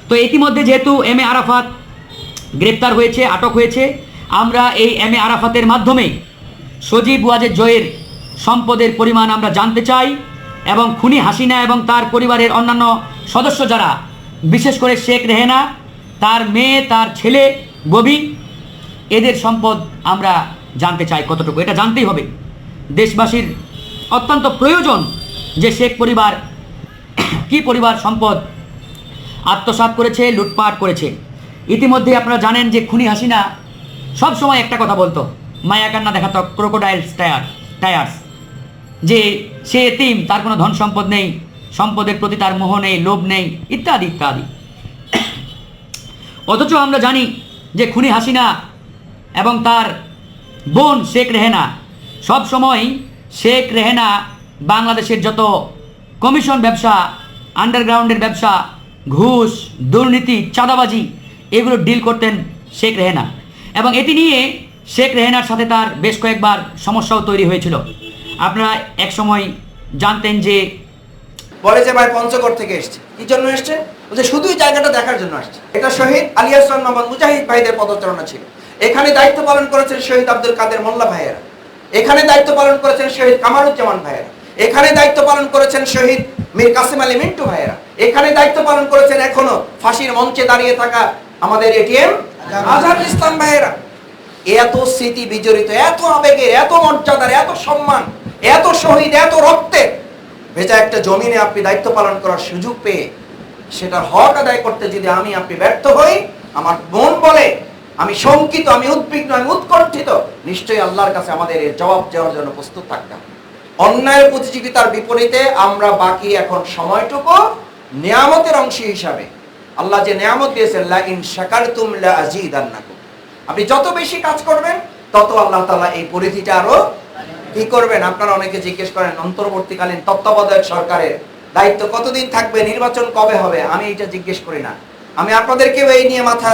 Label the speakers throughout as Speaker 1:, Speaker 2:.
Speaker 1: তো ইতিমধ্যে যেহেতু এম এ আরাফাত গ্রেপ্তার হয়েছে, আটক হয়েছে, আমরা এই এম এ আরাফাতের মাধ্যমে সজীব ওয়াজেদ জয়ের সম্পদের পরিমাণ আমরা জানতে চাই এবং খুনি হাসিনা এবং তার পরিবারের অন্যান্য সদস্য যারা, বিশেষ করে শেখ রেহেনা, তার মেয়ে, তার ছেলে ববি, এদের সম্পদ আমরা জানতে চাই কতটুকু। এটা জানতেই হবে। দেশবাসীর অত্যন্ত প্রয়োজন যে শেখ পরিবার কি পরিবার সম্পদ আত্মসাৎ করেছে, লুটপাট করেছে। ইতিমধ্যে আপনারা জানেন যে খুনি হাসিনা সব সময় একটা কথা বলতো, মায়া কান্না দেখাতো, ক্রোকোডাইলস টায়ার্স, যে সে এতিম, তার কোনো ধন সম্পদ নেই, সম্পদের প্রতি তার মোহ নেই, লোভ নেই, ইত্যাদি ইত্যাদি। অথচ আমরা জানি যে খুনি হাসিনা এবং তার বোন শেখ রেহেনা সব সময়, শেখ রেহেনা বাংলাদেশের যত কমিশন ব্যবসা, আন্ডারগ্রাউন্ডের ব্যবসা, ঘুষ, দুর্নীতি, চাঁদাবাজি, এগুলো ডিল করতেন শেখ রেহেনা। এবং এটি নিয়ে শেখ রেহেনার সাথে তার বেশ কয়েকবার সমস্যাও তৈরি হয়েছিল। আপনারা এক সময় জানতেন যে
Speaker 2: বলে যে ভাই পঞ্চগড় থেকে এসছে। কি জন্য এসছে? বলছে শুধুই জায়গাটা দেখার জন্য আসছে। এটা শহীদ আলী হাসান মোহাম্মদ মুজাহিদ ভাইদের পদচারণা ছিল। এখানে দায়িত্ব পালন করেছেন শহীদ আব্দুল কাদের মোল্লা ভাইয়েরা, এখানে দায়িত্ব পালন করেছেন শহীদ কামারুজ্জামান ভাইয়েরা, এখানে দায়িত্ব পালন করেছেন শহীদ মীর কাসিম আলী মিন্টু ভাইয়েরা, এখানে দায়িত্ব পালন করেছেন এখনো ফাঁসির মঞ্চে দাঁড়িয়ে থাকা আমাদের এটিএম আজহারুল ইসলাম ভাইয়েরা। এত স্মৃতি বিজড়িত, এত আবেগের, এত মর্যাদার, এত সম্মান, এত শহীদ, এত রক্তের ভেজা একটা জমিনে আপনি দায়িত্ব পালন করার সুযোগ পেয়ে সেটার হক আদায় করতে যদি আপনি ব্যর্থ হই, আমার মন বলে আমি শঙ্কিত, আমি উদ্বিগ্ন, আমি উৎকণ্ঠিত, নিশ্চয়ই আল্লাহর কাছে আমাদের এর জবাব দেওয়ার জন্য প্রস্তুত থাকতাম। অন্যায়ের প্রতিযোগিতার বিপরীতে আমরা বাকি এখন সময়টুকু নিয়ামতের অংশ হিসাবে, আল্লাহ যে নিয়ামত দিয়েছেন, লা ইন শাকারতুম লা আযীদান্নাকুম, আপনি যত বেশি কাজ করবেন তত আল্লাহ তাআলা এই পরিধিটা আরো কি করবেন। আপনারা অনেকে জিজ্ঞেস করেন অন্তর্বর্তীকালীন তত্ত্বাবধায়ক সরকারের দায়িত্ব কতদিন থাকবে, নির্বাচন কবে হবে। আমি এটা জিজ্ঞেস করি না, আমি আপনাদেরকেও এই নিয়ে মাথা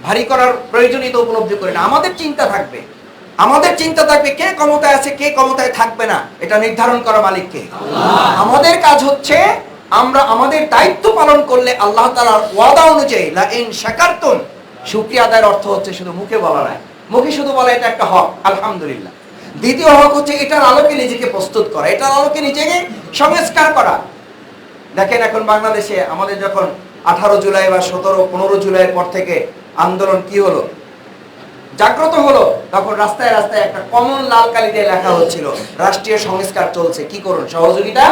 Speaker 2: ভারী করার প্রয়োজনীয়তা উপলব্ধি করি না। আমাদের চিন্তা থাকবে, আমাদের চিন্তা থাকবে কে ক্ষমতায় আছে, কে ক্ষমতায় থাকবে না, এটা নির্ধারণ করা মালিক কে? আল্লাহ। আমাদের কাজ হচ্ছে আমরা আমাদের দায়িত্ব পালন করলে আল্লাহ তাআলার ওয়াদা অনুযায়ী লা ইন শাকারতুম, শুকরিয়া আদায়ের অর্থ হচ্ছে শুধু মুখে বলা নয়, মুখে শুধু বলা এটা একটা হক, আলহামদুলিল্লাহ। দ্বিতীয় হক হচ্ছে এটার আলোকে নিজেকে প্রস্তুত করা, এটার আলোকে নিজেকে সংস্কার করা। দেখেন এখন বাংলাদেশে আমাদের যখন 18 জুলাই বা 17-15 জুলাইয়ের পর থেকে আন্দোলন কি হলো, জাগ্রত হলো, তখন রাস্তায় রাস্তায় একটা কমন লাল কালি দিয়ে লেখা হচ্ছিল রাষ্ট্রীয় সংস্কার চলছে, কি করুন, সহযোগিতা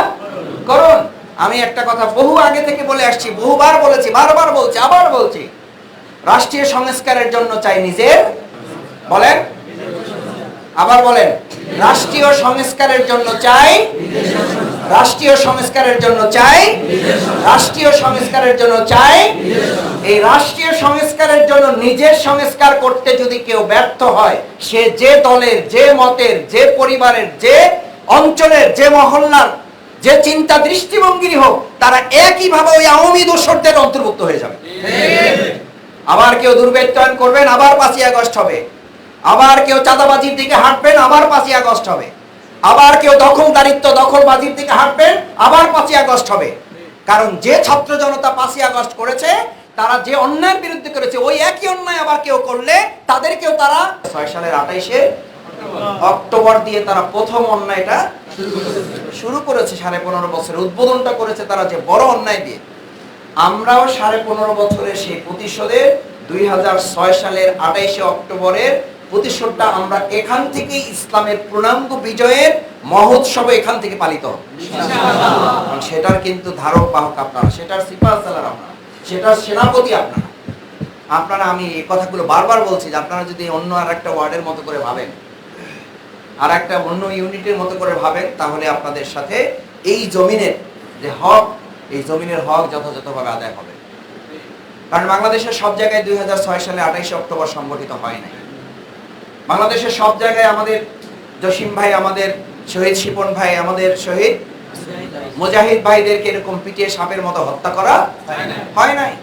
Speaker 2: করুন। আমি একটা কথা বহু আগে থেকে বলে আসছি, বহুবার বলেছি, বারবার বলছি, আবার বলছি, রাষ্ট্রীয় সংস্কারের জন্য চাই নিজের, বলেন আবার বলেন, রাষ্ট্রীয় সংস্কারের জন্য চাই, রাষ্ট্রীয় সংস্কারের জন্য চাই, রাষ্ট্রীয় সংস্কারের জন্য চাই। এই রাষ্ট্রীয় সংস্কারের জন্য নিজের সংস্কার করতে যদি কেউ ব্যর্থ হয়, সে যে দলের, যে মতের, যে পরিবারের, যে অঞ্চলের, যে মহল্লার, যে চিন্তা দৃষ্টিভঙ্গিরই হোক, তারা একইভাবে ওই আওয়ামী দোসরদের অন্তর্ভুক্ত হয়ে যাবে। আবার কেউ দুর্বৃত্তায়ন করবেন, আবার 5ই আগস্ট হবে। আবার কেউ চাঁদাবাজির দিকে হাঁটবেন, আবার 5ই আগস্ট হবে। আবার কেউ দখলবাজির দিকে হাঁটবেন, আবার 5ই আগস্ট হবে। কারণ যে ছাত্র জনতা 5ই আগস্ট করেছে, তারা যে অন্যায়ের বিরুদ্ধে করেছে, ওই একই অন্যায় আবার কেউ করলে তাদেরকেও তারা 6 সালের 28শে অক্টোবর দিয়ে তারা প্রথম অন্যায়টা শুরু করেছে। 15.5 বছরের উদ্বোধনটা করেছে তারা যে বড় অন্যায় দিয়ে। আমরাও 15.5 বছরের সেই প্রতিশোধের 2006 সালের 28শে অক্টোবরের প্রতিশোধটা আমরা এখান থেকে ইসলামের পূর্ণাঙ্গ বিজয়ের মহোৎসব এখান থেকে পালিত হবে ইনশাআল্লাহ। সেটার কিন্তু ধারক বাহক আপনারা, সেটার সিপাহসালার আপনারা, সেটার সেনাপতি আপনারা। আপনারা আমি এই কথাগুলো বারবার বলছি যে আপনারা যদি অন্য আর একটা ওয়ার্ডের মতো করে ভাবেন, আর একটা অন্য ইউনিটের মতো করে ভাবেন, তাহলে আপনাদের সাথে এই জমিনের যে হক, এই জমিনের হক যথাযথভাবে আদায় হবে। কারণ বাংলাদেশের সব জায়গায় 2006 সালে 28শে অক্টোবর সংগঠিত হয় নাই। বাংলাদেশের সব জায়গায় আমাদের জসিম ভাই, আমাদের শহীদ শিপন ভাই, আমাদের শহীদ মুজাহিদ ভাইদেরকে এরকম পিটিয়ে সাপের মতো হত্যা করা হয় নাই।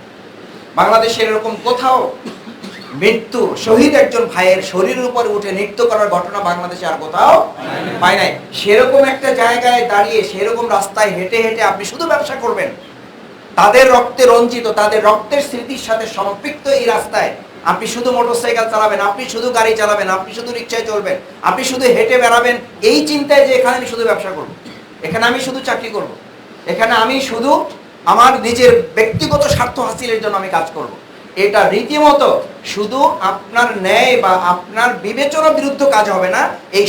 Speaker 2: বাংলাদেশের এরকম কোথাও মৃত্যু, শহীদ একজন ভাইয়ের শরীরের উপর উঠে নৃত্য করার ঘটনা বাংলাদেশে আর কোথাও পাই নাই। সেরকম একটা জায়গায় দাঁড়িয়ে সেরকম রাস্তায় হেঁটে হেঁটে আপনি শুধু ব্যবসা করবেন, তাদের রক্তে রঞ্জিত, তাদের রক্তের স্মৃতির সাথে সম্পৃক্ত এই রাস্তায় আপনি শুধু মোটরসাইকেল চালাবেন, আপনি শুধু গাড়ি চালাবেন, আপনি শুধু রিক্সায় চলবেন, আপনি শুধু হেঁটে বেড়াবেন এই চিন্তায় যে এখানে আমি শুধু ব্যবসা করব, এখানে আমি শুধু চাকরি করব, এখানে আমি শুধু আমার নিজের ব্যক্তিগত স্বার্থ হাসিলের জন্য আমি কাজ করব, এটা রীতিমতো শুধু আপনার ন্যায় বা আপনার বিবেচনার বিরুদ্ধে কাজ হবে না, এই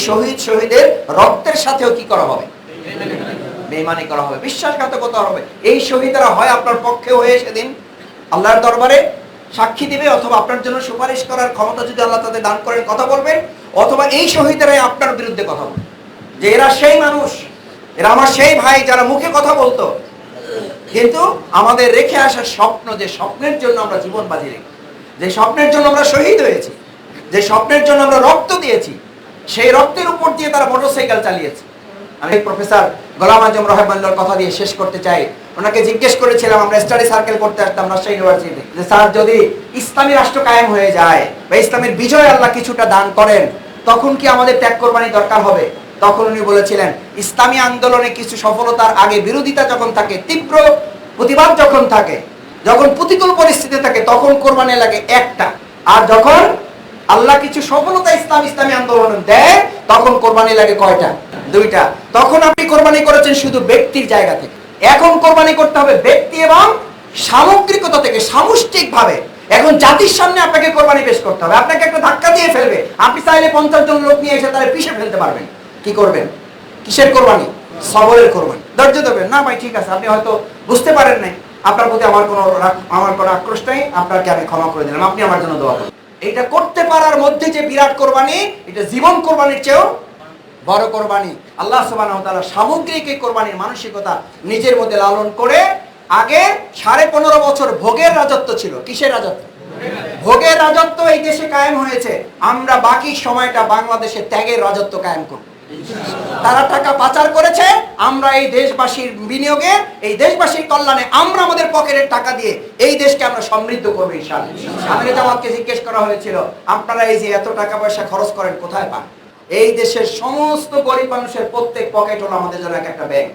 Speaker 2: শহীদের রক্তের সাথেও কি করা হবে? বেঈমানি করা হবে, বিশ্বাসঘাতকতা হবে। এই শহীদরা হয় আপনার পক্ষে হয়ে সেদিন আল্লাহর দরবারে সাক্ষী দিবে, অথবা আপনার জন্য সুপারিশ করার ক্ষমতা যদি আল্লাহ তাদের দান করেন কথা বলবেন, অথবা এই শহীদরাই আপনার বিরুদ্ধে কথা বলবে যে এরা সেই মানুষ, এরা আমার সেই ভাই যারা মুখে কথা বলতো, কিন্তু আমাদের রেখে আসা স্বপ্ন, যে স্বপ্নের জন্য আমরা জীবন বাজি রেখে, যে স্বপ্নের জন্য আমরা শহীদ হয়েছি, যে স্বপ্নের জন্য আমরা রক্ত দিয়েছি, সেই রক্তের উপর দিয়ে তারা মোটরসাইকেল চালিয়েছে। আমি প্রফেসর গোলাম আজম রহমানুল্লাহর কথা দিয়ে শেষ করতে চাই। ওনাকে জিজ্ঞেস করেছিলাম, আমরা স্টাডি সার্কেল করতে আসতাম রাজশাহী ইউনিভার্সিটিতে, যে স্যার যদি ইসলামী রাষ্ট্র কায়েম হয়ে যায় বা ইসলামের বিজয় আল্লাহ কিছুটা দান করেন, তখন কি আমাদের ত্যাগ কোরবানি দরকার হবে? তখন উনি বলেছিলেন, ইসলামী আন্দোলনে কিছু সফলতার আগে বিরোধিতা যখন থাকে, তীব্র প্রতিবাদ যখন থাকে, যখন প্রতিকূল পরিস্থিতি থাকে, তখন কোরবানি লাগে একটা, আর যখন আল্লাহ কিছু সফলতা ইসলামী আন্দোলন দেয়, তখন কোরবানি লাগে কয়টা? দুইটা। তখন আপনি কোরবানি করেছেন শুধু ব্যক্তির জায়গা থেকে, এখন কোরবানি করতে হবে ব্যক্তি এবং সামগ্রিকতা থেকে, সামষ্টিক ভাবে। এখন জাতির সামনে আপনাকে কোরবানি পেশ করতে হবে, আপনাকে একটা ধাক্কা দিয়ে ফেলবে, আপনি চাইলে 50 জন লোক নিয়ে এসে তারা পিষে ফেলতে পারবেন, কি করবেন? কিসের কোরবানি? সবরের কোরবানি। ধৈর্য দেবেন না ভাই, ঠিক আছে, আপনি হয়তো বুঝতে পারেন নাই, আপনার প্রতি আমার কোনো আক্রোশ নাই, আপনাকে আমি ক্ষমা করে দিলাম, আপনি আমার জন্য দোয়া করুন। এটা করতে পারার মধ্যে যে বিরাট কোরবানি, এটা জীবন কোরবানির চেয়েও বড় কোরবানি। আল্লাহ সুবহানাহু ওয়া তাআলা সামগ্রিক এই কোরবানির মানসিকতা নিজের মধ্যে লালন করে, আগে 15.5 বছর ভোগের রাজত্ব ছিল। কিসের রাজত্ব? ভোগের রাজত্ব এই দেশে কায়েম হয়েছে, আমরা বাকি সময়টা বাংলাদেশে ত্যাগের রাজত্ব কায়েম করব। তারা টাকা পাচার করেছে, আমরা এই দেশবাসীর বিনিয়োগে, এই দেশবাসীর কল্যাণে আমরা আমাদের পকেটের টাকা দিয়ে এই দেশকে আমরা সমৃদ্ধ করবো ইনশাআল্লাহ। আমির জামাতকে জিজ্ঞেস করা হয়েছিল, আপনারা এই যে এত টাকা পয়সা খরচ করেন কোথায় পান? এই দেশের সমস্ত গরিব মানুষের প্রত্যেক পকেট হলো আমাদের জন্য একটা ব্যাংক।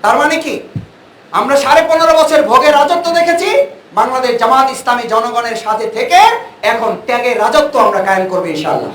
Speaker 2: তার মানে কি? আমরা 15.5 বছর ভোগের রাজত্ব দেখেছি, বাংলাদেশ জামাত ইসলামী জনগণের সাথে থেকে এখন ত্যাগের রাজত্ব আমরা কায়েম করবো ইনশাআল্লাহ।